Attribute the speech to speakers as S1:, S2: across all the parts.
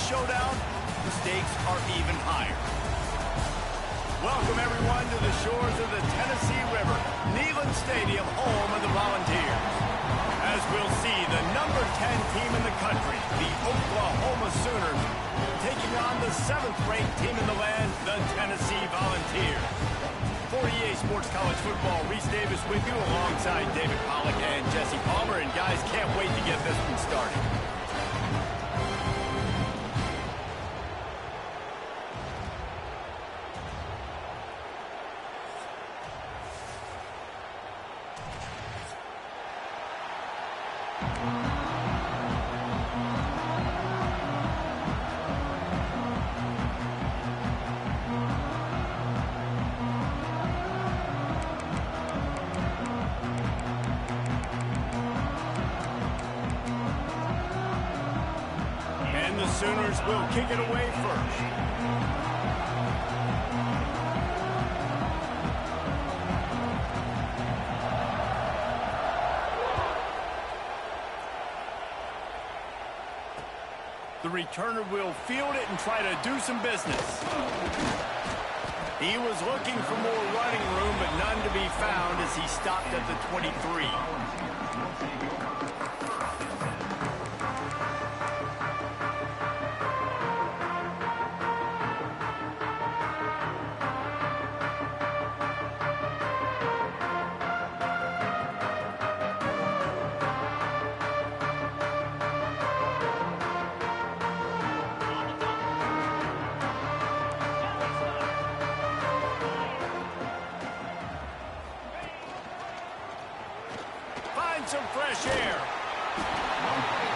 S1: showdown, the stakes are even higher. Welcome, everyone, to the shores of the Tennessee River, Neyland Stadium, home of the Volunteers. As we'll see, the number 10 team in the country, the Oklahoma Sooners, taking on the 7th-ranked team in the land, the Tennessee Volunteers. For EA Sports College Football, Reese Davis with you alongside David Pollack and Jesse Palmer. And guys, can't wait to get this one started. The Sooners will kick it away first. The returner will field it and try to do some business. He was looking for more running room, but none to be found as he stopped at the 23. Some fresh air.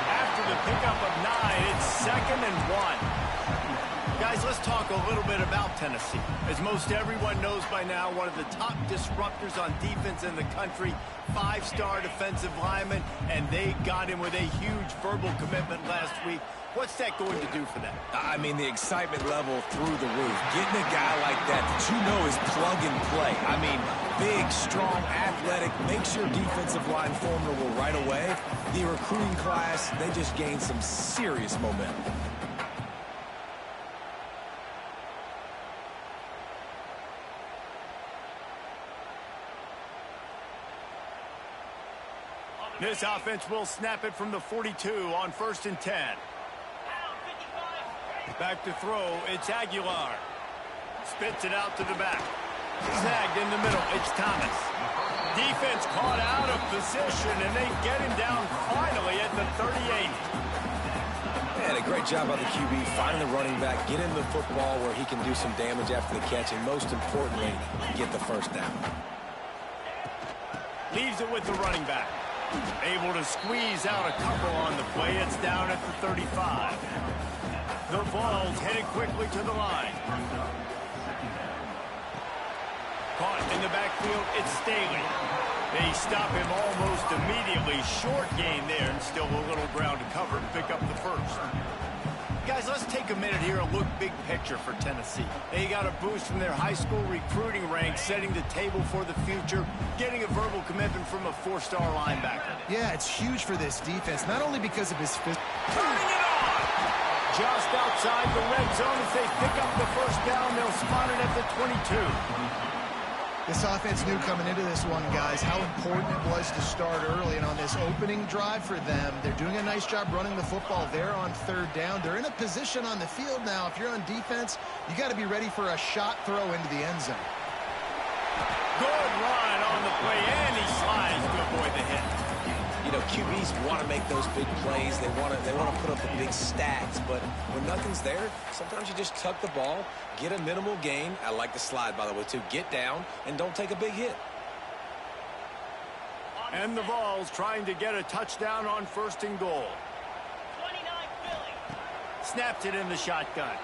S1: After the pickup of 9, it's 2nd and 1. Guys, let's talk a little bit about Tennessee. As most everyone knows by now, one of the top disruptors on defense in the country, 5-star defensive lineman, and they got him with a huge verbal commitment last week. What's that going to do for them?
S2: I mean, the excitement level through the roof. Getting a guy like that you know is plug and play. I mean, big, strong, athletic, makes your defensive line formidable right away. The recruiting class, they just gained some serious momentum.
S1: This offense will snap it from the 42 on 1st and 10. Back to throw, it's Aguilar. Spits it out to the back. Snagged in the middle, it's Thomas. Defense caught out of position, and they get him down finally at the 38.
S2: Man, a great job by the QB, finding the running back, get him the football where he can do some damage after the catch, and most importantly, get the first down.
S1: Leaves it with the running back. Able to squeeze out a couple on the play. It's down at the 35. The Vols headed quickly to the line. Caught in the backfield, it's Staley. They stop him almost immediately. Short gain there, and still a little ground to cover to pick up the first. Guys, let's take a minute here and look big picture for Tennessee. They got a boost from their high school recruiting ranks, setting the table for the future, getting a verbal commitment from a 4-star linebacker.
S3: Yeah, it's huge for this defense, not only because of his physical.
S1: Turning it on! Just outside the red zone as they pick up the first down. They'll spot it at the 22.
S3: This offense knew coming into this one, guys, how important it was to start early. And on this opening drive for them, they're doing a nice job running the football there on 3rd down. They're in a position on the field now. If you're on defense, you got to be ready for a shot throw into the end zone.
S1: Good run on the play, and he slides to avoid the hit.
S2: You know, QBs want to make those big plays. They want to put up the big stats. But when nothing's there, sometimes you just tuck the ball, get a minimal gain. I like the slide, by the way, too. Get down and don't take a big hit.
S1: And the Vols trying to get a touchdown on 1st and goal.
S4: 29 Philly.
S1: Snapped it in the shotgun.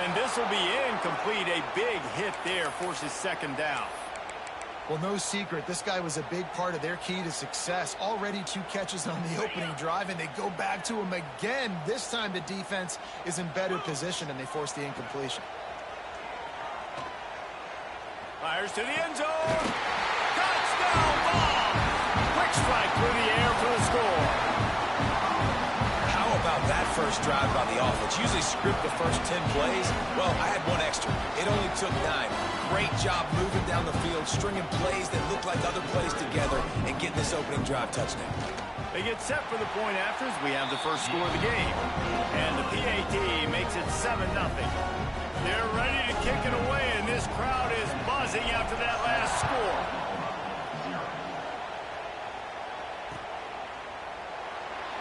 S1: And this will be incomplete. A big hit there forces 2nd down.
S3: Well, no secret, this guy was a big part of their key to success. Already 2 catches on the opening drive, and they go back to him again. This time the defense is in better position, and they force the incompletion.
S1: Fires to the end zone. Touchdown ball. Quick strike through the air for the score.
S2: How first drive by the offense. Usually script the first 10 plays. Well, I had one extra. It only took 9. Great job moving down the field, stringing plays that look like other plays together, and getting this opening drive touchdown.
S1: They get set for the point afters. We have the first score of the game. And the PAT makes it 7-0. They're ready to kick it away, and this crowd is buzzing after that last score.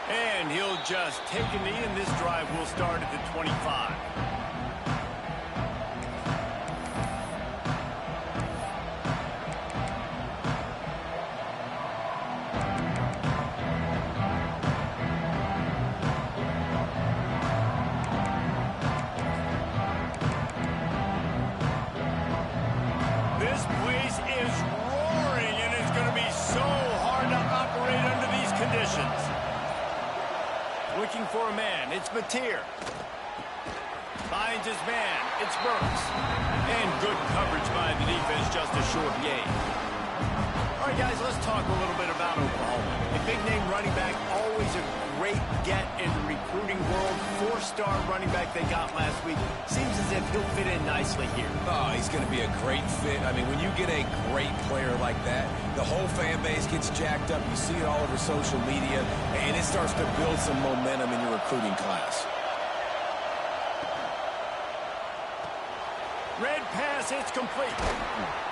S1: And he'll just take a knee, and this drive will start at the 25. This place is roaring, and it's going to be so hard to operate under these conditions. Looking for a man, it's Mateer. Finds his man, it's Burks. And good coverage by the defense, just a short gain. All right, guys, let's talk a little bit about Oklahoma. A big-name running back, always a great get in the recruiting world. 4-star running back they got last week. Seems as if he'll fit in nicely here.
S2: Oh, he's going to be a great fit. I mean, when you get a great player like that, the whole fan base gets jacked up. You see it all over social media, and it starts to build some momentum in your recruiting class.
S1: Red pass, it's complete.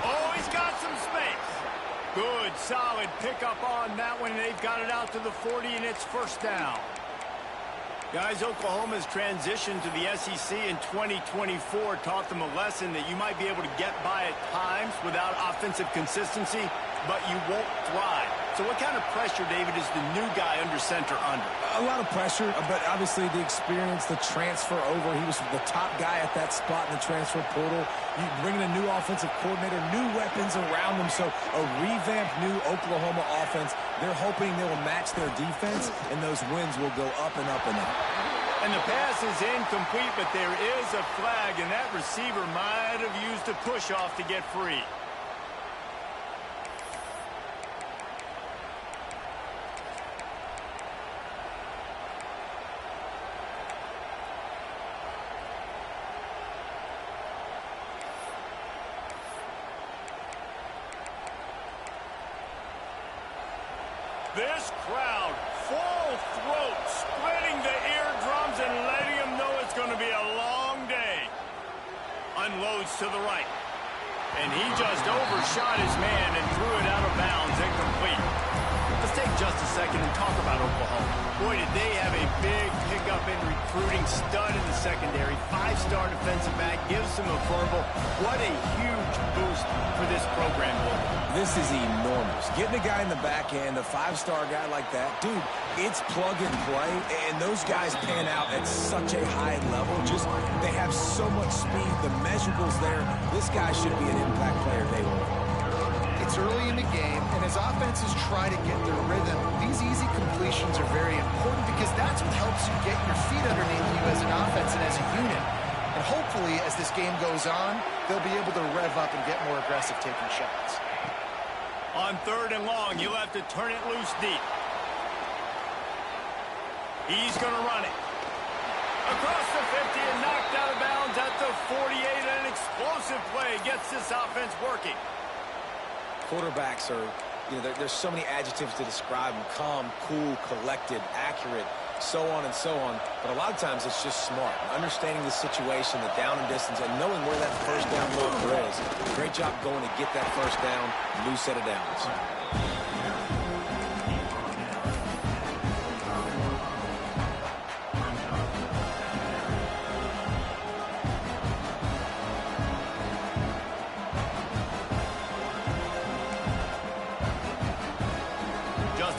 S1: Oh, he's got some space. Good, solid pickup on that one. They've got it out to the 40, and it's first down. Guys, Oklahoma's transition to the SEC in 2024 taught them a lesson that you might be able to get by at times without offensive consistency, but you won't thrive. So what kind of pressure, David, is the new guy under center under?
S2: A lot of pressure, but obviously the experience, the transfer over. He was the top guy at that spot in the transfer portal. You bring in a new offensive coordinator, new weapons around them. So a revamped new Oklahoma offense. They're hoping they will match their defense, and those wins will go up and up and up.
S1: And the pass is incomplete, but there is a flag, and that receiver might have used a push-off to get free. This crowd, full throat, splitting the eardrums and letting them know it's going to be a long day. Unloads to the right. And he just overshot his man and threw it out of bounds, incomplete. Let's take just a second and talk about Oklahoma. Boy, did they have a big pickup in recruiting. Stud in the secondary. 5-star defensive back. Gives them a verbal. What a huge boost for this program.
S2: This is enormous. Getting a guy in the back end, a 5-star guy like that, dude, it's plug and play, and those guys pan out at such a high level. Just, they have so much speed. The measurables there. This guy should be an impact player day one.
S3: It's early in the game, and as offenses try to get their rhythm, these easy completions are very important because that's what helps you get your feet underneath you as an offense and as a unit. And hopefully, as this game goes on, they'll be able to rev up and get more aggressive taking shots.
S1: On 3rd and long, you'll have to turn it loose deep. He's going to run it. Across the 50 and knocked out of bounds at the 48. An explosive play gets this offense working.
S2: Quarterbacks are, there's so many adjectives to describe them. Calm, cool, collected, accurate, so on and so on. But a lot of times it's just smart. Understanding the situation, the down and distance, and knowing where that first down marker is. Great job going to get that first down, new set of downs.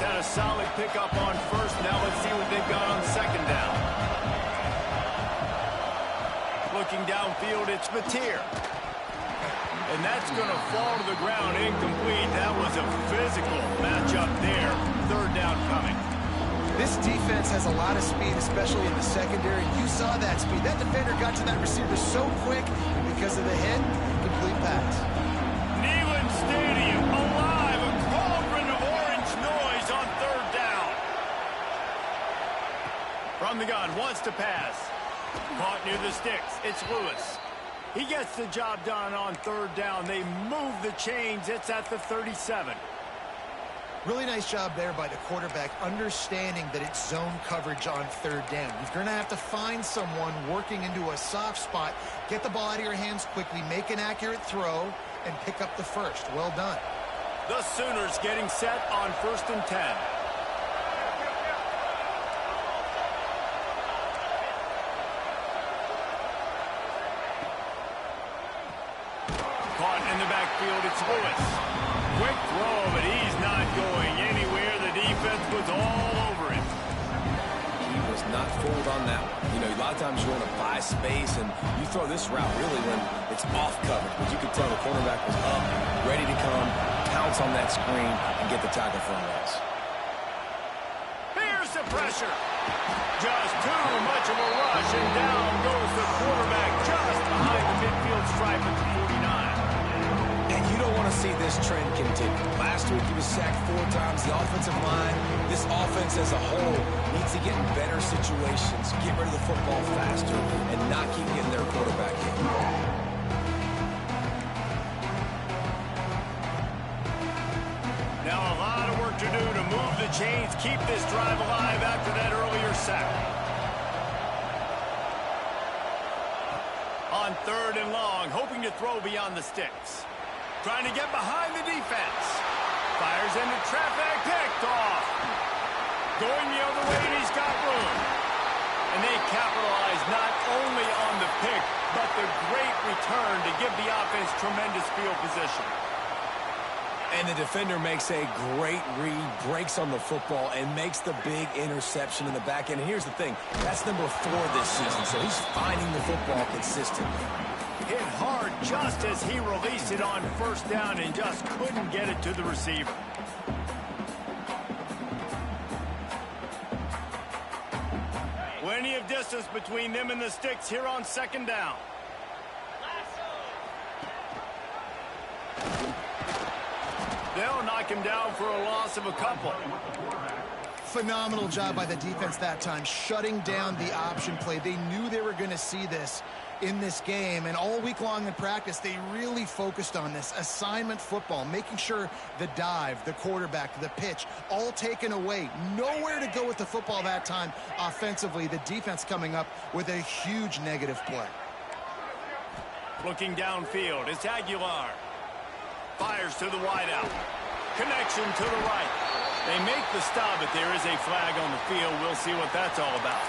S1: Had a solid pickup on first. Now let's see what they've got on 2nd down. Looking downfield, it's Mateer. And that's going to fall to the ground incomplete. That was a physical matchup there. 3rd down coming.
S3: This defense has a lot of speed, especially in the secondary. You saw that speed. That defender got to that receiver so quick, and because of the hit, complete pass.
S1: Neyland Stadium alive. A cauldron of orange noise on 3rd down. From the gun, wants to pass. Caught near the sticks. It's Lewis. He gets the job done on third down. They move the chains. It's at the 37.
S3: Really nice job there by the quarterback, understanding that it's zone coverage on third down. You're going to have to find someone working into a soft spot, get the ball out of your hands quickly, make an accurate throw, and pick up the first. Well done.
S1: The Sooners getting set on 1st and 10. Caught in the backfield, it's Lewis. Quick throw, but he's not going anywhere. The defense was all over him.
S2: He was not fooled on that one. You know, a lot of times you want to buy space, and you throw this route really when it's off coverage. But you could tell the cornerback was up, ready to come, pounce on that screen, and get the tackle for a loss.
S1: Here's the pressure. Just too much of a rush, and down goes the quarterback just behind the midfield stripe at the 49.
S2: And you don't want to see this trend continue. Last week he was sacked 4 times. The offensive line, this offense as a whole, needs to get in better situations, get rid of the football faster, and not keep getting their quarterback hit.
S1: Now a lot of work to do to move the chains, keep this drive alive after that earlier sack. On 3rd and long, hoping to throw beyond the sticks. Trying to get behind the defense. Fires into traffic, picked off. Going the other way, and he's got room. And they capitalize not only on the pick, but the great return to give the offense tremendous field position.
S2: And the defender makes a great read, breaks on the football, and makes the big interception in the back end. And here's the thing, that's number 4 this season, so he's finding the football consistently.
S1: Hit hard just as he released it on 1st down and just couldn't get it to the receiver. Plenty of distance between them and the sticks here on 2nd down. They'll knock him down for a loss of a couple.
S3: Phenomenal job by the defense that time, shutting down the option play. They knew they were going to see this in this game, and all week long in practice, they really focused on this assignment football, making sure the dive, the quarterback, the pitch, all taken away. Nowhere to go with the football that time offensively. The defense coming up with a huge negative play.
S1: Looking downfield, it's Aguilar. Fires to the wideout. Connection to the right. They make the stop, but there is a flag on the field. We'll see what that's all about.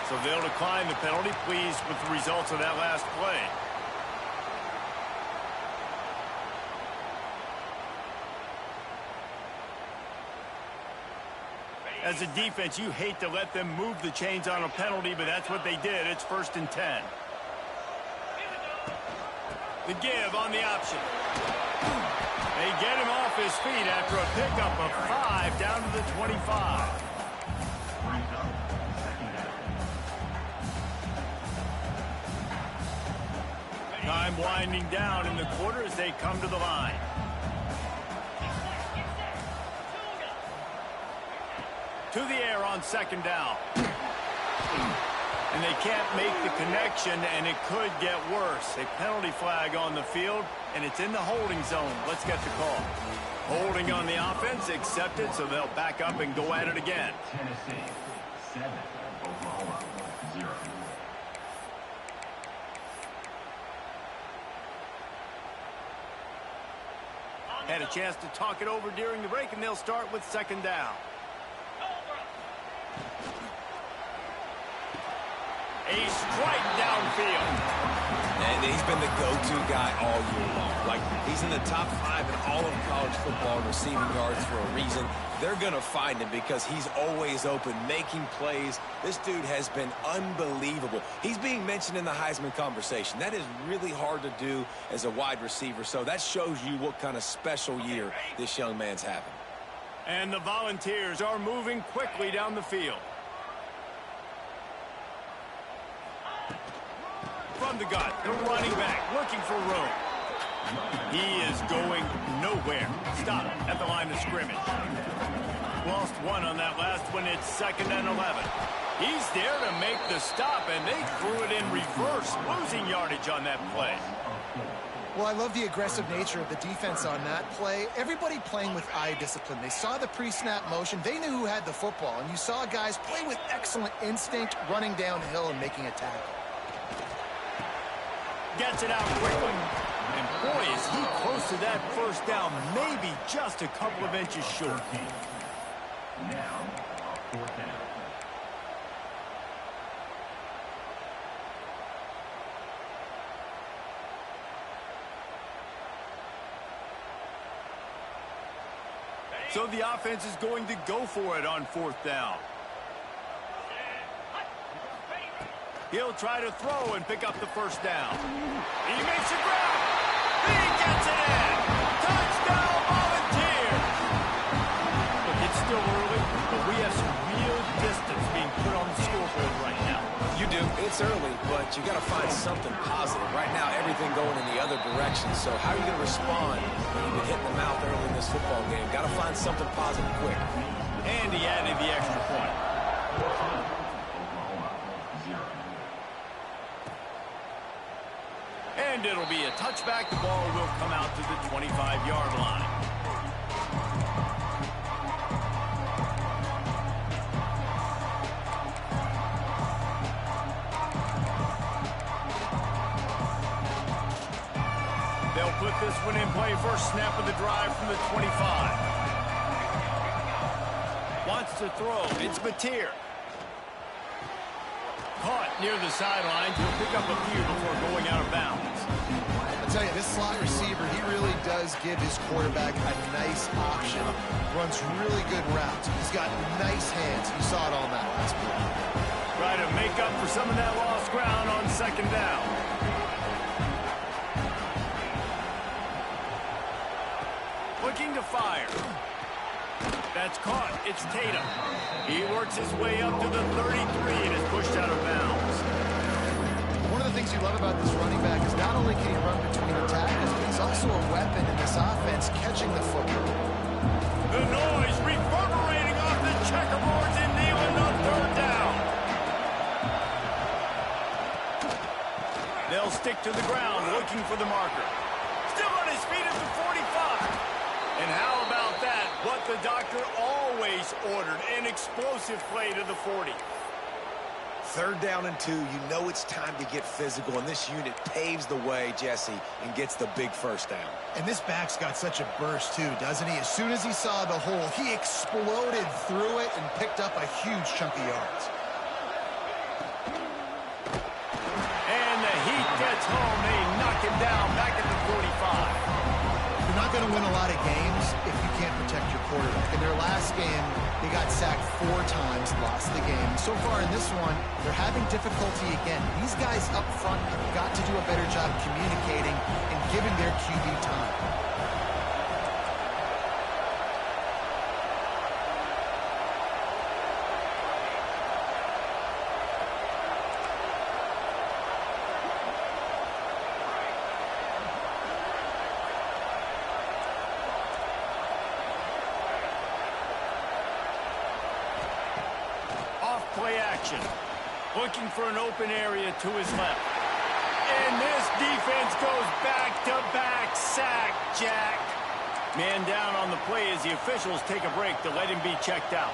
S1: So they'll decline the penalty. Pleased with the results of that last play. As a defense, you hate to let them move the chains on a penalty, but that's what they did. It's 1st and 10. The give on the option. They get him off his feet after a pickup of 5 down to the 25. Time winding down in the quarter as they come to the line. To the air on 2nd down. And they can't make the connection, and it could get worse. A penalty flag on the field, and it's in the holding zone. Let's get the call. Holding on the offense, accepted, so they'll back up and go at it again.
S5: Tennessee, 7, Oklahoma, 0.
S1: Had a chance to talk it over during the break, and they'll start with 2nd down. A strike downfield.
S2: And he's been the go-to guy all year long. Like, he's in the top 5 in all of college football in receiving yards for a reason. They're going to find him because he's always open, making plays. This dude has been unbelievable. He's being mentioned in the Heisman conversation. That is really hard to do as a wide receiver, so that shows you what kind of special year this young man's having.
S1: And the Volunteers are moving quickly down the field. From the gun, the running back looking for room. He is going nowhere. Stop at the line of scrimmage. Lost 1 on that last one. It's 2nd and 11. He's there to make the stop, and they threw it in reverse, losing yardage on that play.
S3: Well, I love the aggressive nature of the defense on that play. Everybody playing with eye discipline. They saw the pre-snap motion. They knew who had the football, and you saw guys play with excellent instinct, running downhill and making a tackle.
S1: Gets it out quickly. And boy, is he close to that first down, maybe just a couple of inches short.
S5: Now, fourth down.
S1: So the offense is going to go for it on fourth down. He'll try to throw and pick up the first down. He makes a grab. He gets it in. Touchdown, Volunteers. Look, it's still early, but we have some real distance being put on the scoreboard right now.
S2: You do. It's early, but you got to find something positive. Right now, everything going in the other direction. So how are you going to respond when you've been hit in the mouth early in this football game? Got to find something positive quick.
S1: And he added the extra point.
S5: Oklahoma, 0.
S1: And it'll be a touchback. The ball will come out to the 25-yard line. They'll put this one in play. First snap of the drive from the 25. Wants to throw. It's Mateer. Caught near the sidelines. He'll pick up a few before going out of bounds.
S3: I'll tell you, this slot receiver, he really does give his quarterback a nice option. Runs really good routes. He's got nice hands. You saw it on that last play.
S1: Try to make up for some of that lost ground on second down. Looking to fire. That's caught. It's Tatum. He works his way up to the 33 and is pushed out of bounds.
S3: One of the things you love about this running back is not only can he run between the tackles, but he's also a weapon in this offense catching the football.
S1: The noise reverberating off the checkerboards in Neyland on third down. They'll stick to the ground looking for the marker. Still on his feet at the 45. And how about that? What the doctor always ordered, an explosive play to the 40.
S2: Third down and 2, you know it's time to get physical, and this unit paves the way, Jesse, and gets the big first down.
S3: And this back's got such a burst, too, doesn't he? As soon as he saw the hole, he exploded through it and picked up a huge chunk of yards.
S1: And the heat gets home. They knock him down back at the 45.
S3: You're not going to win a lot of games if you can't protect your quarterback. In their last game, they got sacked 4 times, lost the game. So far in this one, they're having difficulty again. These guys up front have got to do a better job communicating and giving their QB time.
S1: Play action. Looking for an open area to his left. And this defense goes back-to-back sack, Jack. Man down on the play as the officials take a break to let him be checked out.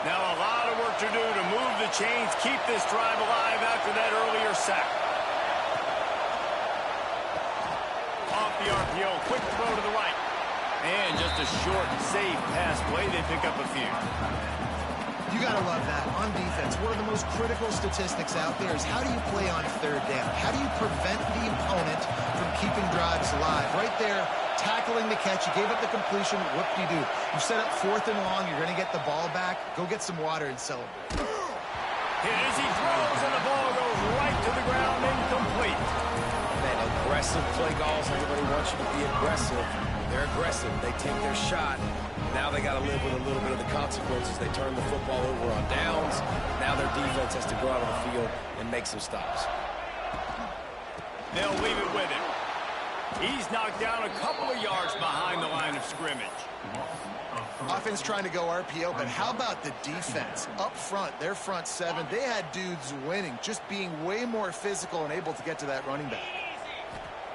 S1: Now a lot of work to do to move the chains, keep this drive alive after that earlier sack. Off the RPO, quick throw to the right. And just a short, safe pass play. They pick up a few.
S3: You got to love that. On defense, one of the most critical statistics out there is how do you play on third down? How do you prevent the opponent from keeping drives alive? Right there, tackling the catch. You gave up the completion. Whoop-de-doo. You set up 4th and long. You're going to get the ball back. Go get some water and celebrate.
S1: Hit as he throws, and the ball goes right to the ground, incomplete.
S2: Man, aggressive play calls. Everybody wants you to be aggressive. They're aggressive. They take their shot. Now they got to live with a little bit of the consequences. They turn the football over on downs. Now their defense has to go out on the field and make some stops.
S1: They'll leave it with him. He's knocked down a couple of yards behind the line of scrimmage.
S5: Loss of
S3: Offense trying to go RPO, but how about the defense? Up front, their front seven, they had dudes winning, just being way more physical and able to get to that running back.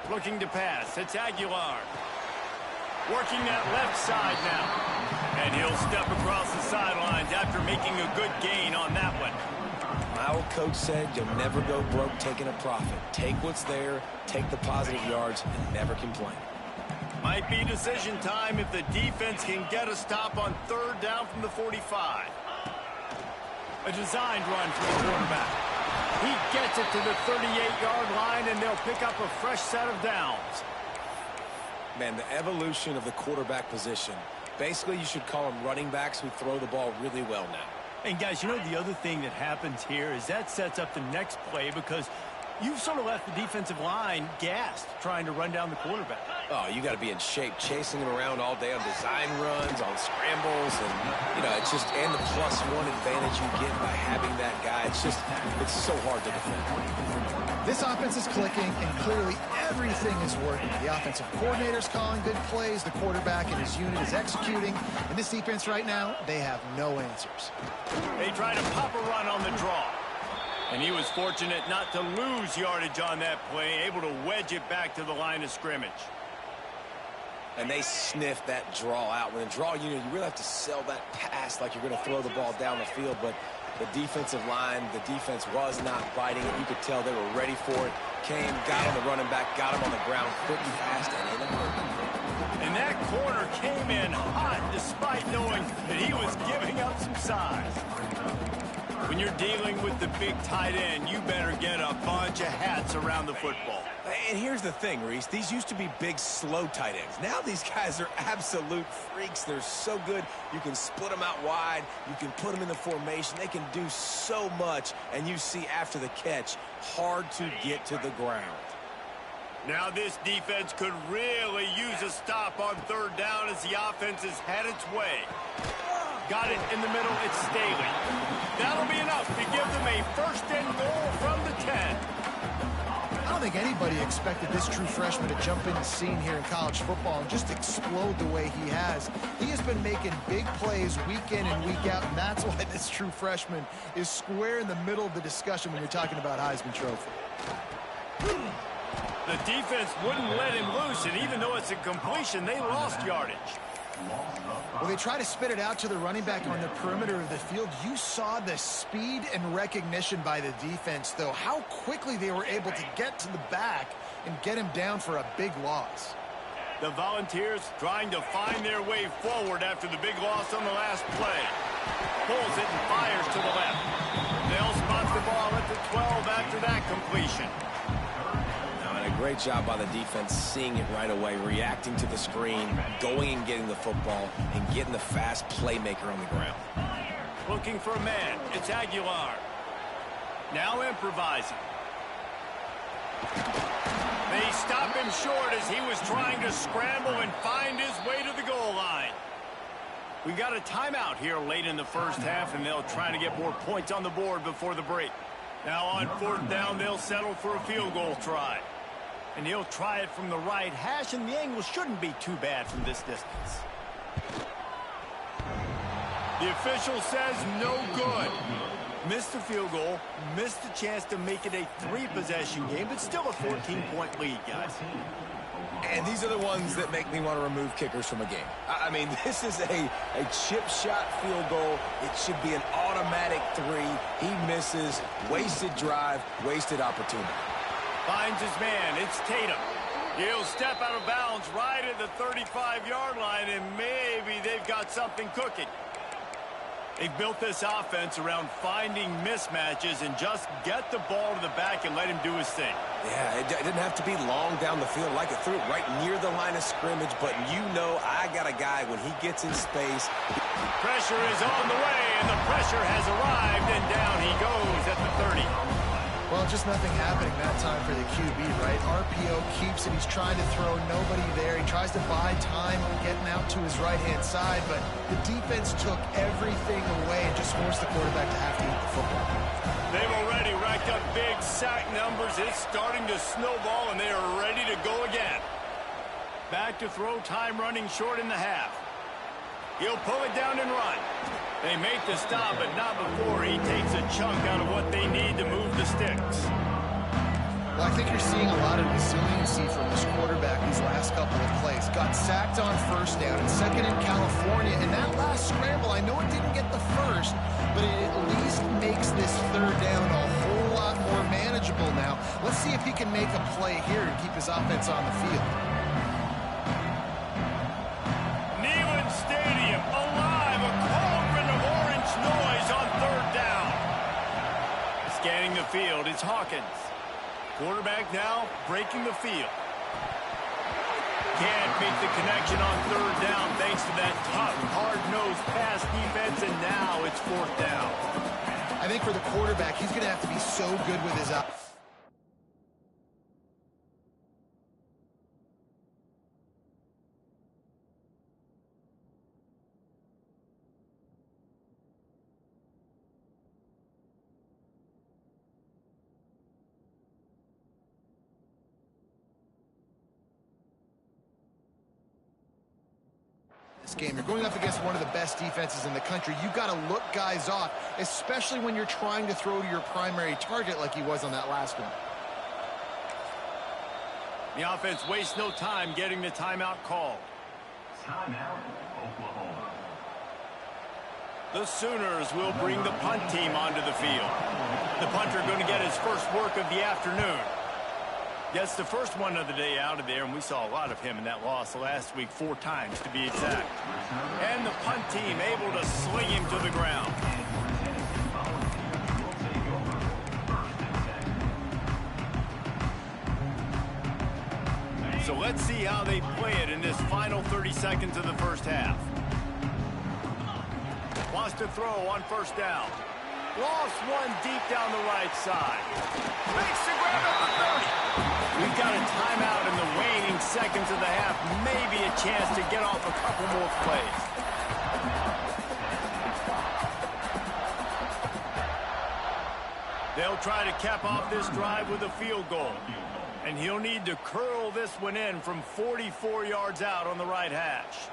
S1: Looking to pass. It's Aguilar. Working that left side now. And he'll step across the sidelines after making a good gain on that one.
S2: My old coach said you'll never go broke taking a profit. Take what's there, take the positive yards, and never complain.
S1: Might be decision time if the defense can get a stop on third down from the 45. A designed run for the quarterback. He gets it to the 38-yard line, and they'll pick up a fresh set of downs.
S2: Man, the evolution of the quarterback position. Basically, you should call them running backs who throw the ball really well now.
S1: And guys, you know the other thing that happens here is that sets up the next play because you've sort of left the defensive line gassed trying to run down the quarterback.
S2: Oh, you got to be in shape, chasing him around all day on design runs, on scrambles, and, you know, it's just, and the +1 advantage you get by having that guy. It's just, it's so hard to defend.
S3: This offense is clicking, and clearly everything is working. The offensive coordinator's calling good plays, the quarterback and his unit is executing, and this defense right now, they have no answers.
S1: They try to pop a run on the draw. And he was fortunate not to lose yardage on that play, able to wedge it back to the line of scrimmage.
S2: And they sniff that draw out. When a draw unit, you really have to sell that pass like you're going to throw the ball down the field. But the defensive line, the defense was not biting it. You could tell they were ready for it. Came, got on the running back, got him on the ground quick and fast, and in a hurry.
S1: And that corner came in hot despite knowing that he was giving up some size. When you're dealing with the big tight end, you better get a bunch of hats around the football.
S2: And here's the thing, Reese. These used to be big, slow tight ends. Now these guys are absolute freaks. They're so good. You can split them out wide. You can put them in the formation. They can do so much. And you see after the catch, hard to get to the ground.
S1: Now this defense could really use a stop on third down as the offense has had its way. Got it in the middle. It's Staley. That'll be enough to give them a first and goal from the 10.
S3: I don't think anybody expected this true freshman to jump in the scene here in college football and just explode the way he has. He has been making big plays week in and week out, and that's why this true freshman is square in the middle of the discussion when you're talking about Heisman Trophy.
S1: The defense wouldn't let him loose, and even though it's a completion, they lost yardage.
S3: Well, they try to spit it out to the running back on the perimeter of the field. You saw the speed and recognition by the defense, though. How quickly they were able to get to the back and get him down for a big loss.
S1: The Volunteers trying to find their way forward after the big loss on the last play. Pulls it and fires to the left. They'll spot the ball at the 12 after that completion.
S2: A great job by the defense, seeing it right away, reacting to the screen, going and getting the football, and getting the fast playmaker on the ground.
S1: Looking for a man. It's Aguilar. Now improvising. They stop him short as he was trying to scramble and find his way to the goal line. We got a timeout here late in the first half, and they'll try to get more points on the board before the break. Now on fourth down, they'll settle for a field goal try. And he'll try it from the right hash, and the angle shouldn't be too bad from this distance. The official says no good. Missed the field goal, missed the chance to make it a 3-possession game, but still a 14-point lead, guys.
S2: And these are the ones that make me want to remove kickers from a game. I mean, this is a chip shot field goal. It should be an automatic 3. He misses, wasted drive, wasted opportunity.
S1: Finds his man. It's Tatum. He'll step out of bounds right at the 35-yard line, and maybe they've got something cooking. They've built this offense around finding mismatches and just get the ball to the back and let him do his thing.
S2: Yeah, it didn't have to be long down the field. Like it threw it right near the line of scrimmage, but you know I got a guy when he gets in space.
S1: Pressure is on the way, and the pressure has arrived, and down he goes at the 30.
S3: Well, just nothing happening that time for the QB, right? RPO keeps it. He's trying to throw, nobody there. He tries to buy time getting out to his right-hand side, but the defense took everything away and just forced the quarterback to have to eat the football.
S1: They've already racked up big sack numbers. It's starting to snowball, and they are ready to go again. Back to throw, time running short in the half. He'll pull it down and run. They make the stop, but not before he takes a chunk out of what they need to move the sticks.
S3: Well, I think you're seeing a lot of resiliency from this quarterback these last couple of plays. Got sacked on first down and second in California. And that last scramble, I know it didn't get the first, but it at least makes this third down a whole lot more manageable now. Let's see if he can make a play here and keep his offense on the field.
S1: Neyland Stadium alive, a cauldron of orange noise on third down. Scanning the field, it's Hawkins. Quarterback now breaking the field. Can't make the connection on third down thanks to that tough, hard-nosed pass defense, and now it's fourth down.
S3: I think for the quarterback, he's going to have to be so good with his eyes. Game. You're going up against one of the best defenses in the country. You've got to look guys off, especially when you're trying to throw to your primary target like he was on that last one.
S1: The offense wastes no time getting the timeout called.
S5: Timeout, Oklahoma.
S1: The Sooners will bring the punt team onto the field. The punter going to get his first work of the afternoon. Gets the first one of the day out of there, and we saw a lot of him in that loss last week, 4 times to be exact. And the punt team able to sling him to the ground. So let's see how they play it in this final 30 seconds of the first half. Wants to throw on first down. Lost one deep down the right side. Makes the grab at the 30. We've got a timeout in the waning seconds of the half. Maybe a chance to get off a couple more plays. They'll try to cap off this drive with a field goal. And he'll need to curl this one in from 44 yards out on the right hash.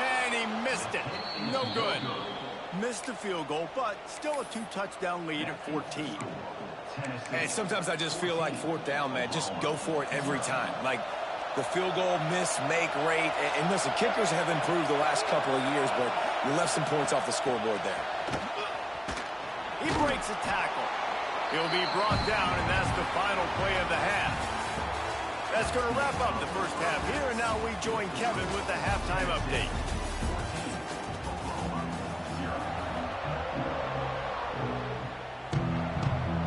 S1: And he missed it. No good. Missed the field goal, but still a 2-touchdown lead at 14.
S2: Hey, sometimes I just feel like fourth down, man. Just go for it every time. Like the field goal miss, make rate. And listen, kickers have improved the last couple of years, but you left some points off the scoreboard there.
S1: He breaks a tackle. He'll be brought down, and that's the final play of the half. That's going to wrap up the first half here, and now we join Kevin with the halftime update.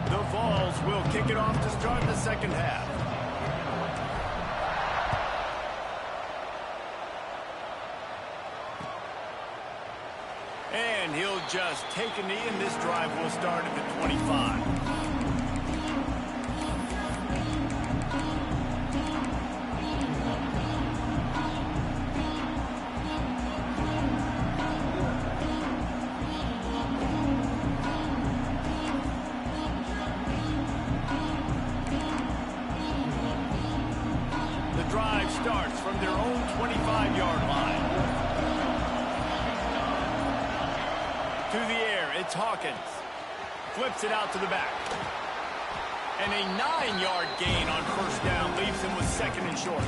S1: The Vols will kick it off to start the second half. And he'll just take a knee, and this drive will start at the 25. Starts from their own 25-yard line. To the air, it's Hawkins. Flips it out to the back. And a 9-yard gain on first down leaves him with second and short.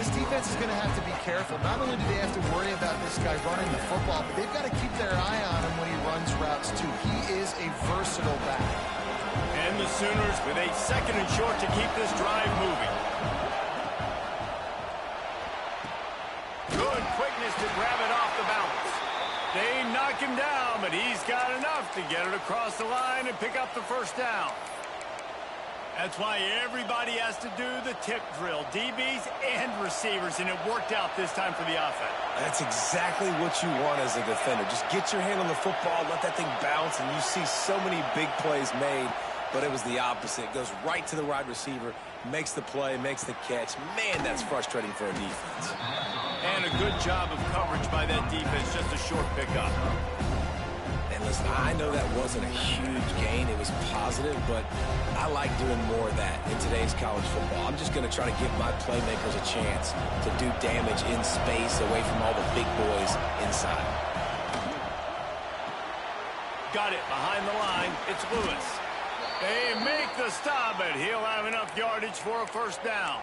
S3: This defense is going to have to be careful. Not only do they have to worry about this guy running the football, but they've got to keep their eye on him when he runs routes too. He is a versatile back.
S1: And the Sooners with a second and short to keep this drive moving. Good quickness to grab it off the bounce. They knock him down, but he's got enough to get it across the line and pick up the first down. That's why everybody has to do the tip drill, DBs and receivers, and it worked out this time for the offense.
S2: That's exactly what you want as a defender. Just get your hand on the football, let that thing bounce, and you see so many big plays made, but it was the opposite. It goes right to the wide receiver, makes the play, makes the catch. Man, that's frustrating for a defense.
S1: And a good job of coverage by that defense, just a short pickup.
S2: And Listen, I know that wasn't a huge gain. It was positive, but I like doing more of that in today's college football. I'm just going to try to give my playmakers a chance to do damage in space away from all the big boys inside.
S1: Got it behind the line. It's Lewis. They make the stop, but he'll have enough yardage for a first down.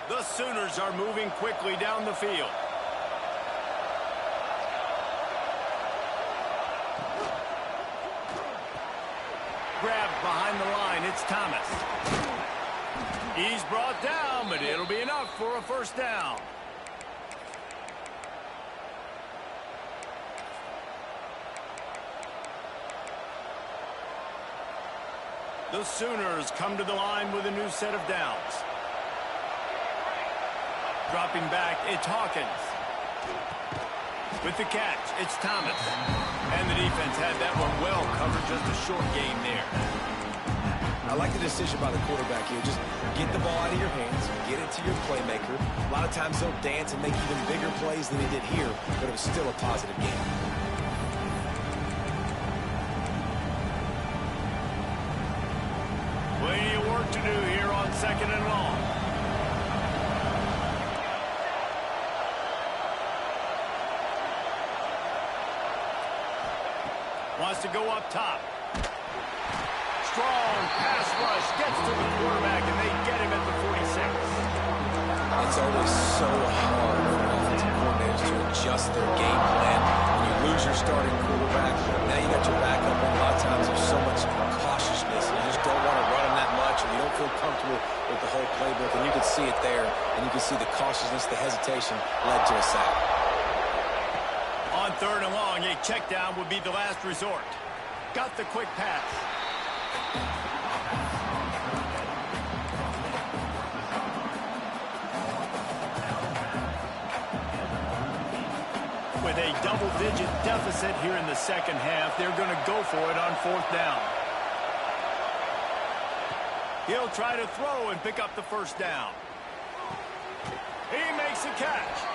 S1: The Sooners are moving quickly down the field. Grabbed behind the line. It's Thomas. He's brought down, but it'll be enough for a first down. The Sooners come to the line with a new set of downs. Dropping back, it's Hawkins. With the catch, it's Thomas. And the defense had that one well covered, just a short gain there.
S2: I like the decision by the quarterback here. Just get the ball out of your hands, get it to your playmaker. A lot of times they'll dance and make even bigger plays than he did here, but it was still a positive game.
S1: Plenty of work to do here on 2nd and long. Wants to go up top. Strong pass rush gets to the quarterback, and they get him at the 46.
S2: It's always so hard for offensive coordinators to adjust their game plan. When you lose your starting quarterback, now you got your backup, and a lot of times there's so much cautiousness. You just don't want to run him that much, or you don't feel comfortable with the whole playbook, and you can see it there, and you can see the cautiousness, the hesitation led to a sack.
S1: On 3rd and long, a check down would be the last resort. Got the quick pass. With a double-digit deficit here in the second half, they're going to go for it on 4th down. He'll try to throw and pick up the first down. He makes a catch.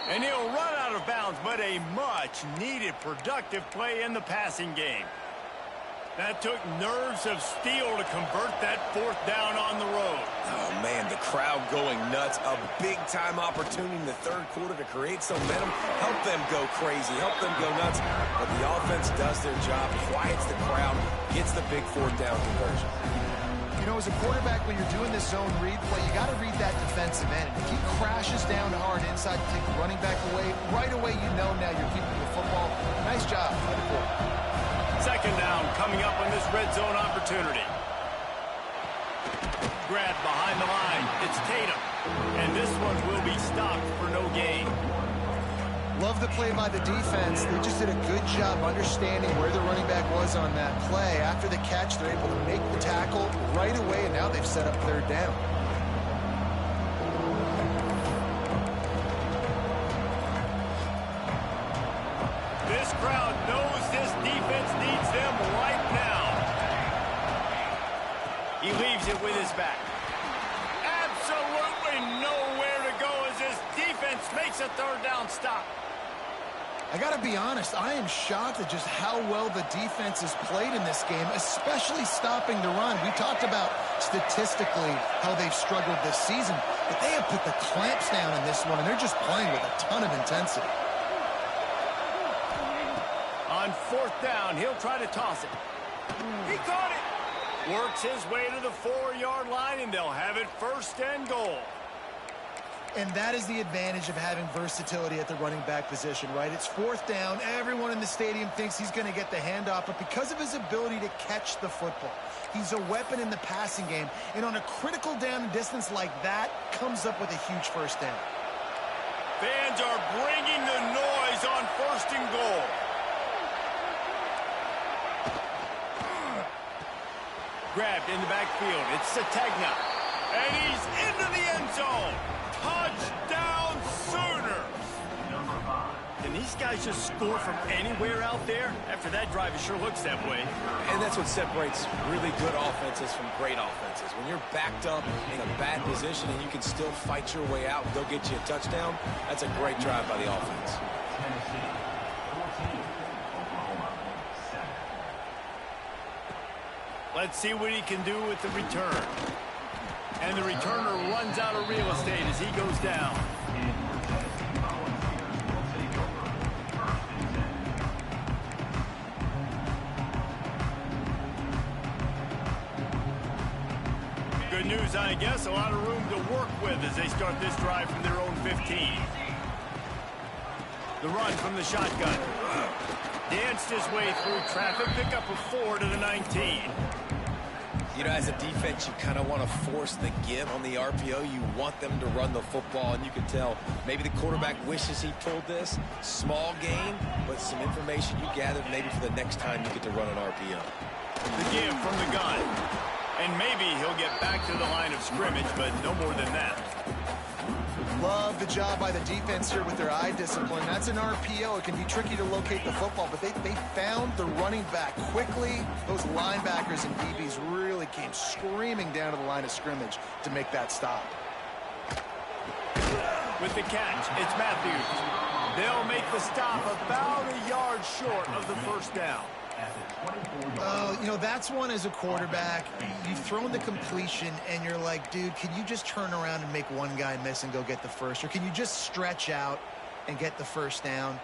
S1: And he'll run out of bounds, but a much-needed productive play in the passing game. That took nerves of steel to convert that 4th down on the road.
S2: Oh, man, the crowd going nuts. A big-time opportunity in the 3rd quarter to create some momentum. Help them go crazy. Help them go nuts. But the offense does their job, quiets the crowd, gets the big 4th down conversion.
S3: You know, as a quarterback, when you're doing this zone read play, you got to read that defensive end. If he crashes down hard inside to take the running back away, right away you know now you're keeping the football. Nice job by the quarterback.
S1: 2nd down coming up on this red zone opportunity. Grabbed behind the line. It's Tatum. And this one will be stopped for no gain.
S3: Love the play by the defense. They just did a good job understanding where the running back was on that play. After the catch, they're able to make the tackle right away, and now they've set up 3rd down.
S1: This crowd knows this defense needs them right now. He leaves it with his back. Absolutely nowhere to go as this defense makes a 3rd down stop.
S3: I got to be honest, I am shocked at just how well the defense has played in this game, especially stopping the run. We talked about statistically how they've struggled this season, but they have put the clamps down in this one, and they're just playing with a ton of intensity.
S1: On 4th down, he'll try to toss it. He caught it. Works his way to the 4-yard line, and they'll have it 1st and goal.
S3: And that is the advantage of having versatility at the running back position, right? It's 4th down. Everyone in the stadium thinks he's going to get the handoff, but because of his ability to catch the football, he's a weapon in the passing game. And on a critical down and distance like that, comes up with a huge first down.
S1: Fans are bringing the noise on 1st and goal. Grabbed in the backfield. It's Sategna. And he's into the end zone. Touchdown, Sooners.
S5: Number 5.
S1: And these guys just score from anywhere out there? After that drive, it sure looks that way.
S2: And that's what separates really good offenses from great offenses. When you're backed up in a bad position and you can still fight your way out and go get you a touchdown, that's a great drive by the offense.
S5: Tennessee 14, Oklahoma 7.
S1: Let's see what he can do with the return. And the returner runs out of real estate as he goes down. Good news, I guess. A lot of room to work with as they start this drive from their own 15. The run from the shotgun. Danced his way through traffic. Pick up a 4 to the 19.
S2: You know, as a defense, you kind of want to force the give on the RPO. You want them to run the football, and you can tell maybe the quarterback wishes he pulled this. Small gain, but some information you gathered maybe for the next time you get to run an RPO.
S1: The give from the gun. And maybe he'll get back to the line of scrimmage, but no more than that.
S3: Love the job by the defense here with their eye discipline. That's an RPO. It can be tricky to locate the football, but they found the running back quickly. Those linebackers and DBs really came screaming down to the line of scrimmage to make that stop.
S1: With the catch, it's Matthews. They'll make the stop about a yard short of the first down.
S3: You know, that's one as a quarterback. You've thrown the completion, and you're like, dude, can you just turn around and make one guy miss and go get the first? Or can you just stretch out and get the first down?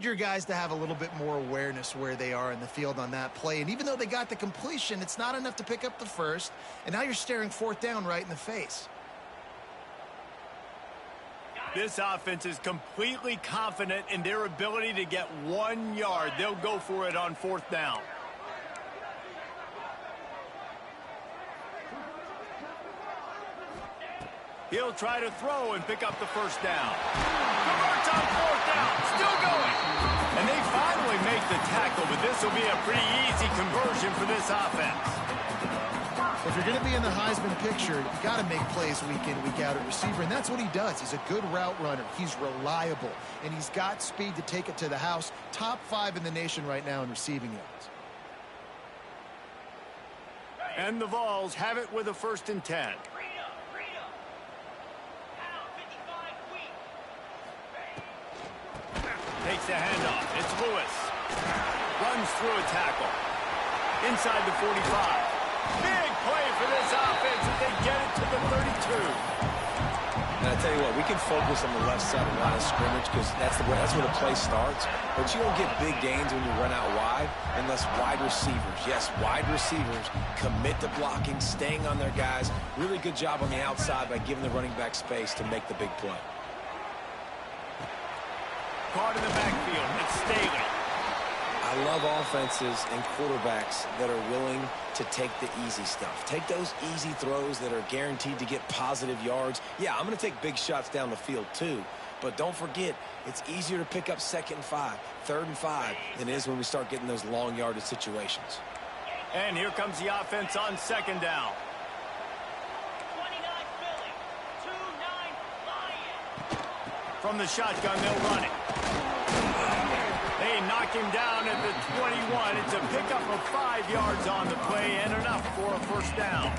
S3: Your guys to have a little bit more awareness where they are in the field on that play. And even though they got the completion, it's not enough to pick up the first. And now you're staring fourth down right in the face.
S1: This offense is completely confident in their ability to get 1 yard. They'll go for it on fourth down. He'll try to throw and pick up the first down. Converts on fourth down. Still going. And they finally make the tackle, but this will be a pretty easy conversion for this offense.
S3: If you're going to be in the Heisman picture, you got to make plays week in, week out at receiver, and that's what he does. He's a good route runner. He's reliable, and he's got speed to take it to the house. Top 5 in the nation right now in receiving yards.
S1: And the Vols have it with a 1st and 10. Takes the handoff. It's Lewis. Runs through a tackle. Inside the 45. Big play for this offense as they get it to the 32.
S2: And I tell you what, we can focus on the left side of the line of scrimmage because that's where the play starts. But you don't get big gains when you run out wide unless wide receivers, yes, wide receivers, commit to blocking, staying on their guys. Really good job on the outside by giving the running back space to make the big play.
S1: Caught in the backfield. It's Staley.
S2: I love offenses and quarterbacks that are willing to take the easy stuff. Take those easy throws that are guaranteed to get positive yards. Yeah, I'm going to take big shots down the field too. But don't forget, it's easier to pick up 2nd and 5, 3rd and 5 than it is when we start getting those long yardage situations.
S1: And here comes the offense on 2nd down.
S4: 29 Philly, 2-9 Lions.
S1: From the shotgun, they'll run it. They knock him down at the 21. It's a pickup of 5 yards on the play and enough for a 1st down.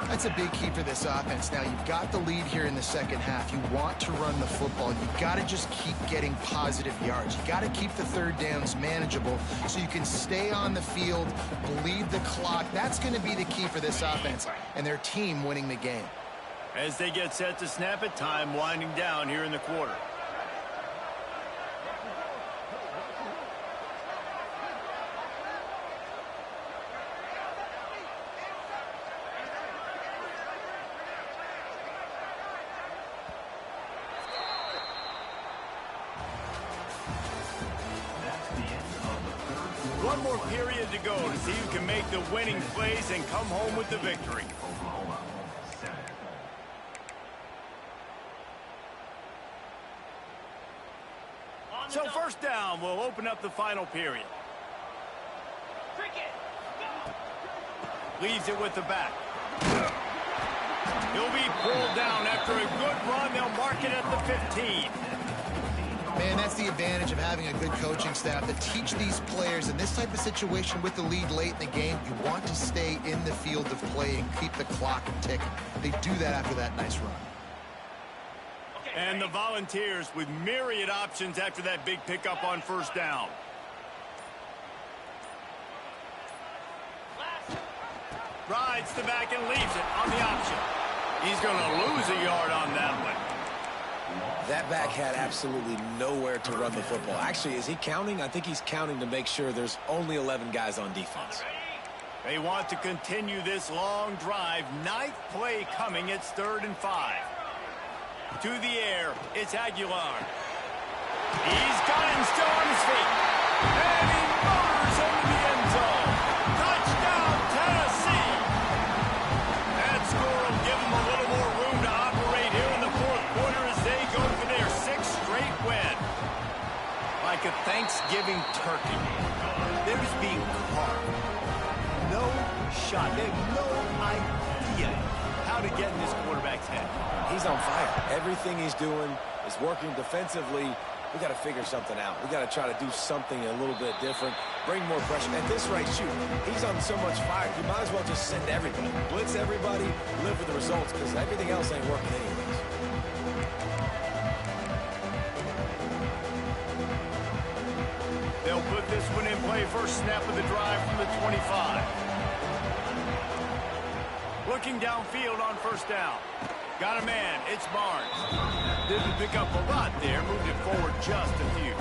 S3: That's a big key for this offense. Now, you've got the lead here in the second half. You want to run the football. You've got to just keep getting positive yards. You've got to keep the 3rd downs manageable so you can stay on the field, bleed the clock. That's going to be the key for this offense and their team winning the game.
S1: As they get set to snap it, time winding down here in the quarter. more period to go to see who can make the winning plays and come home with the victory.
S5: Oklahoma, 7.
S1: So first down will open up the final period.
S4: Cricket, go!
S1: Leaves it with the back. He'll be pulled down after a good run. They'll mark it at the 15.
S3: Man, that's the advantage of having a good coaching staff to teach these players in this type of situation with the lead late in the game. You want to stay in the field of play and keep the clock ticking. They do that after that nice run.
S1: And the Volunteers with myriad options after that big pickup on first down. Rides the back and leaves it on the option. He's going to lose a yard on that one.
S2: That back had absolutely nowhere to run the football. Actually, is he counting? I think he's counting to make sure there's only 11 guys on defense.
S1: They want to continue this long drive. Ninth play coming. It's 3rd and 5. To the air, it's Aguilar. He's got him still on his feet. And he motors into the end zone. Touchdown, Tennessee. That score will give them a little more room to operate here in the 4th quarter as they go for their 6th straight win. Like a Thanksgiving turkey, they're just being carved. No shot. They have no idea how to get in this quarterback's head.
S2: He's on fire. Everything he's doing is working defensively. We got to figure something out. We got to try to do something a little bit different, bring more pressure. At this rate, shoot, he's on so much fire, you might as well just send everybody. Blitz everybody, live with the results, because everything else ain't working anyways.
S1: They'll put this one in play. First snap of the drive from the 25. Looking downfield on first down. Got a man. It's Barnes. Didn't pick up a lot there. Moved it forward just a few.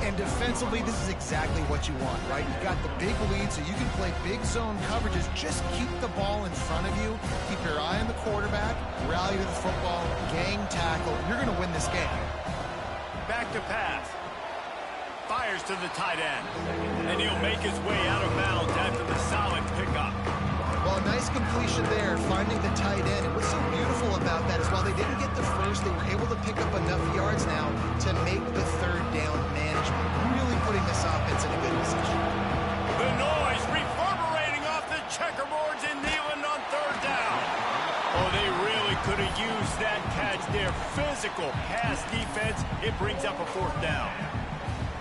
S3: And defensively, this is exactly what you want, right? You've got the big lead, so you can play big zone coverages. Just keep the ball in front of you. Keep your eye on the quarterback. Rally to the football. Gang tackle. You're going to win this game.
S1: Back to pass. Fires to the tight end. And he'll make his way out of bounds after the solid pickup.
S3: Well, nice completion there, finding the tight end. And what's so beautiful about that is while they didn't get the first, they were able to pick up enough yards now to make the 3rd down management. Really putting this offense in a good position.
S1: The noise reverberating off the checkerboards in Neyland on 3rd down. Oh, they really could have used that catch there. Physical pass defense. It brings up a 4th down.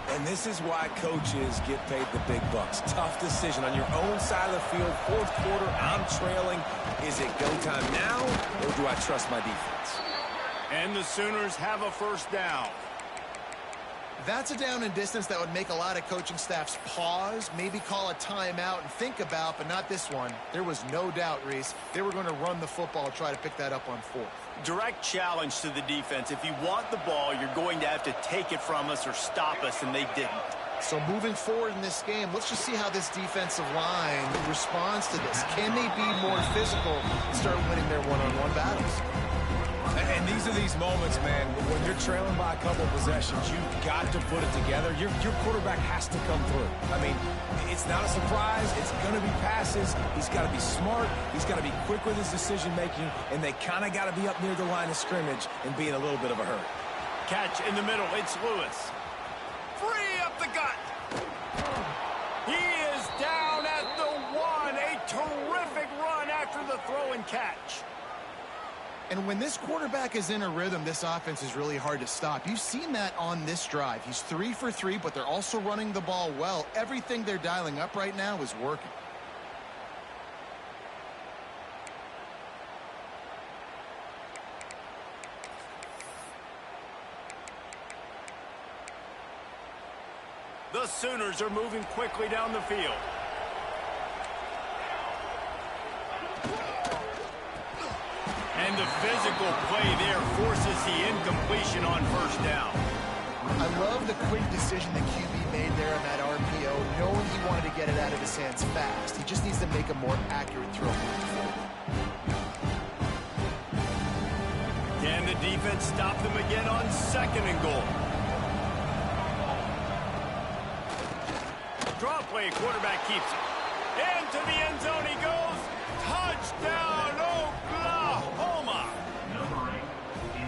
S2: And this is why coaches get paid the big bucks. Tough decision on your own side of the field. 4th quarter, I'm trailing. Is it go time now, or do I trust my defense?
S1: And the Sooners have a 1st down.
S3: That's a down and distance that would make a lot of coaching staffs pause, maybe call a timeout and think about, but not this one. There was no doubt, Reese, they were going to run the football, try to pick that up on 4th.
S1: Direct challenge to the defense. If you want the ball, you're going to have to take it from us or stop us, and they didn't.
S3: So moving forward in this game, let's just see how this defensive line responds to this. Can they be more physical and start winning their one-on-one battles?
S2: And these are these moments, man, when you're trailing by a couple of possessions, you've got to put it together. Your quarterback has to come through. I mean, it's not a surprise. It's going to be passes. He's got to be smart. He's got to be quick with his decision-making, and they kind of got to be up near the line of scrimmage and be in a little bit of a hurry.
S1: Catch in the middle. It's Lewis. Free up the gut. He is down at the 1. A terrific run after the throw and catch.
S3: And when this quarterback is in a rhythm, this offense is really hard to stop. You've seen that on this drive. He's 3 for 3, but they're also running the ball well. Everything they're dialing up right now is working.
S1: The Sooners are moving quickly down the field. And the physical play there forces the incompletion on 1st down.
S3: I love the quick decision the QB made there on that RPO, knowing he wanted to get it out of his hands fast. He just needs to make a more accurate throw.
S1: Can the defense stop them again on 2nd and goal? play. Quarterback keeps it. Into the end zone he goes. Touchdown, Oklahoma.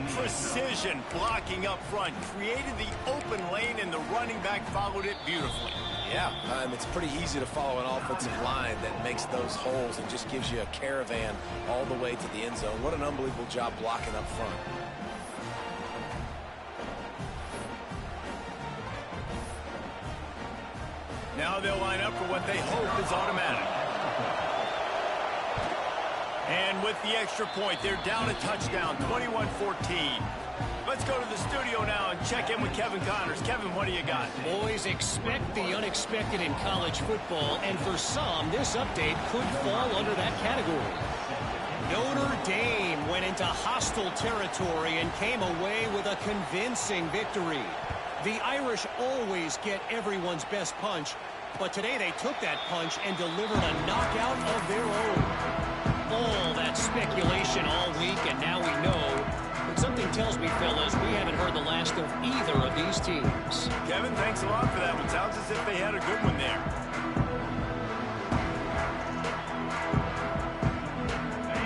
S1: Precision blocking up front. Created the open lane, and the running back followed it beautifully.
S2: Yeah, it's pretty easy to follow an offensive line that makes those holes and just gives you a caravan all the way to the end zone. What an unbelievable job blocking up front.
S1: Now they'll line up for what they hope is automatic. And with the extra point, they're down a touchdown, 21-14. Let's go to the studio now and check in with Kevin Connors. Kevin, what do you got?
S6: Boys, expect the unexpected in college football, and for some, this update could fall under that category. Notre Dame went into hostile territory and came away with a convincing victory. The Irish always get everyone's best punch, but today they took that punch and delivered a knockout of their own. All that speculation all week, and now we know. But something tells me, fellas, we haven't heard the last of either of these teams.
S1: Kevin, thanks a lot for that one. Sounds as if they had a good one there.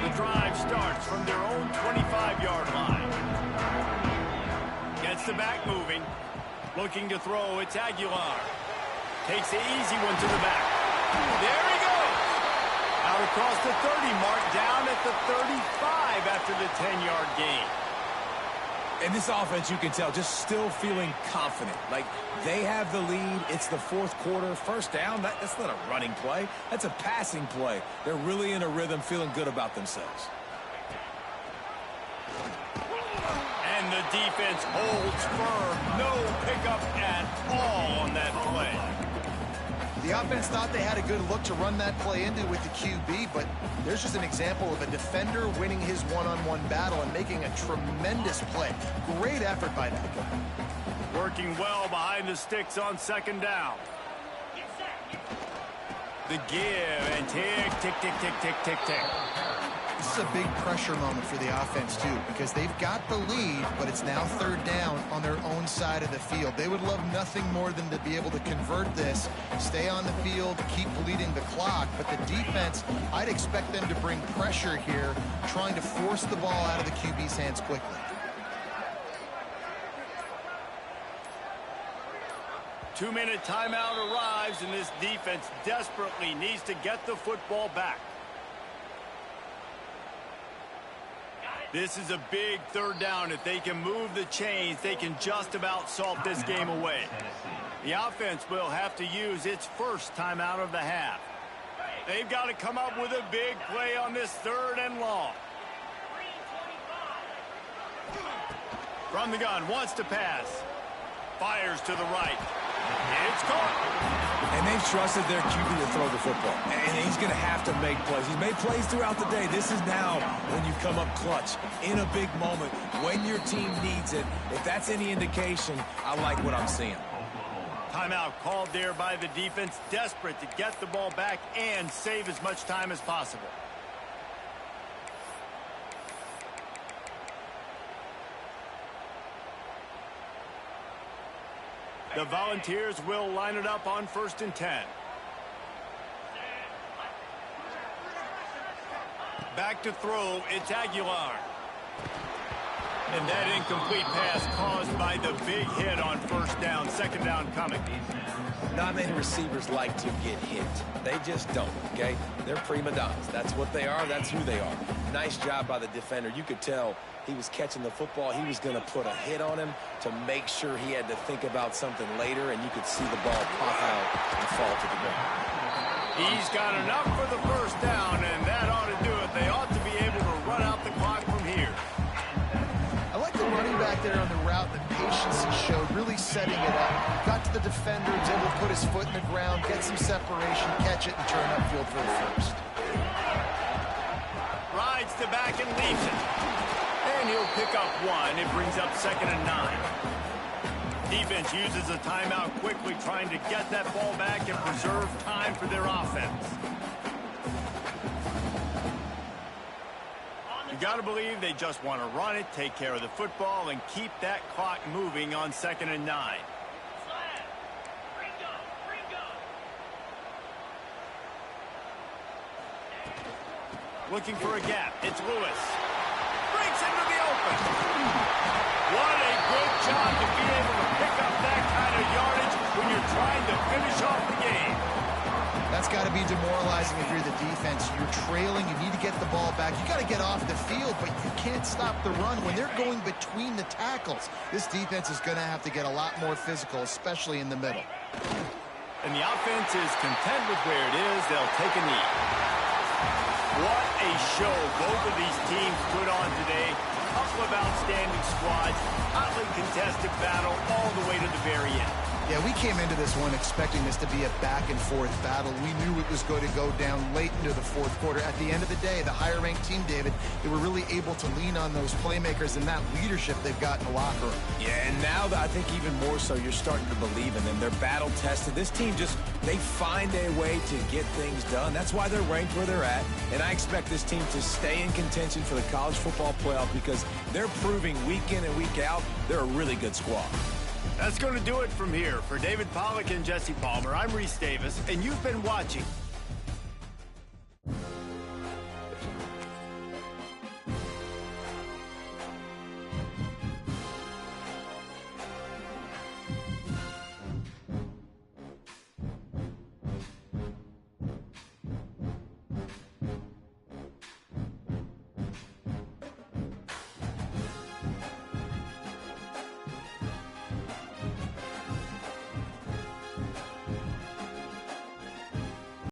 S1: The drive starts from their own 25-yard line. Gets the back moving. Looking to throw, it's Aguilar. Takes the easy one to the back. There he goes. Out across the 30 mark, down at the 35 after the 10-yard gain.
S2: And this offense, you can tell, just still feeling confident. Like, they have the lead. It's the fourth quarter. First down, that's not a running play. That's a passing play. They're really in a rhythm, feeling good about themselves.
S1: And the defense holds firm. No pickup at all on that play.
S3: The offense thought they had a good look to run that play into with the QB, but there's just an example of a defender winning his one-on-one battle and making a tremendous play. Great effort by that guy.
S1: Working well behind the sticks on second down. The give and tick, tick, tick, tick, tick, tick, tick.
S3: This is a big pressure moment for the offense, too, because they've got the lead, but it's now third down on their own side of the field. They would love nothing more than to be able to convert this, stay on the field, keep bleeding the clock. But the defense, I'd expect them to bring pressure here, trying to force the ball out of the QB's hands quickly.
S1: Two-minute timeout arrives, and this defense desperately needs to get the football back. This is a big third down. If they can move the chains, they can just about salt this game away. The offense will have to use its first timeout of the half. They've got to come up with a big play on this third and long. From the gun, wants to pass. Fires to the right. It's caught.
S2: And they've trusted their QB to throw the football. And he's going to have to make plays. He's made plays throughout the day. This is now when you come up clutch in a big moment when your team needs it. If that's any indication, I like what I'm seeing.
S1: Timeout called there by the defense, desperate to get the ball back and save as much time as possible. The Volunteers will line it up on 1st and 10. Back to throw, it's Aguilar. And that incomplete pass caused by the big hit on first down. Second down coming.
S2: Not many receivers like to get hit. They just don't, okay? They're prima donnas. That's what they are. That's who they are. Nice job by the defender. You could tell he was catching the football. He was going to put a hit on him to make sure he had to think about something later, and you could see the ball pop out and fall to the ground.
S1: He's got enough for the first down, and that ought to do it. They ought to be able to run out the clock from here.
S3: I like the running back there on the route, the patience he showed, really setting it up. Got to the defender, was able to put his foot in the ground, get some separation, catch it, and turn upfield for the first.
S1: Rides the back and leaves it. And he'll pick up one. It brings up 2nd and 9. Defense uses a timeout quickly, trying to get that ball back and preserve time for their offense. You got to believe they just want to run it, take care of the football, and keep that clock moving on 2nd and 9. Looking for a gap. It's Lewis. Breaks into the open. What a good job to be able to pick up that kind of yardage when you're trying to finish off the game.
S3: That's got to be demoralizing if you're the defense. You're trailing. You need to get the ball back. You got to get off the field, but you can't stop the run when they're going between the tackles. This defense is going to have to get a lot more physical, especially in the middle.
S1: And the offense is content with where it is. They'll take a knee. What a show both of these teams put on today. A couple of outstanding squads. Hotly contested battle all the way to the very end.
S3: Yeah, we came into this one expecting this to be a back-and-forth battle. We knew it was going to go down late into the fourth quarter. At the end of the day, the higher-ranked team, David, they were really able to lean on those playmakers and that leadership they've got in the locker room.
S2: Yeah, and now I think even more so, you're starting to believe in them. They're battle-tested. This team they find a way to get things done. That's why they're ranked where they're at. And I expect this team to stay in contention for the college football playoff because they're proving week in and week out they're a really good squad.
S1: That's going to do it from here. For David Pollack and Jesse Palmer, I'm Reese Davis, and you've been watching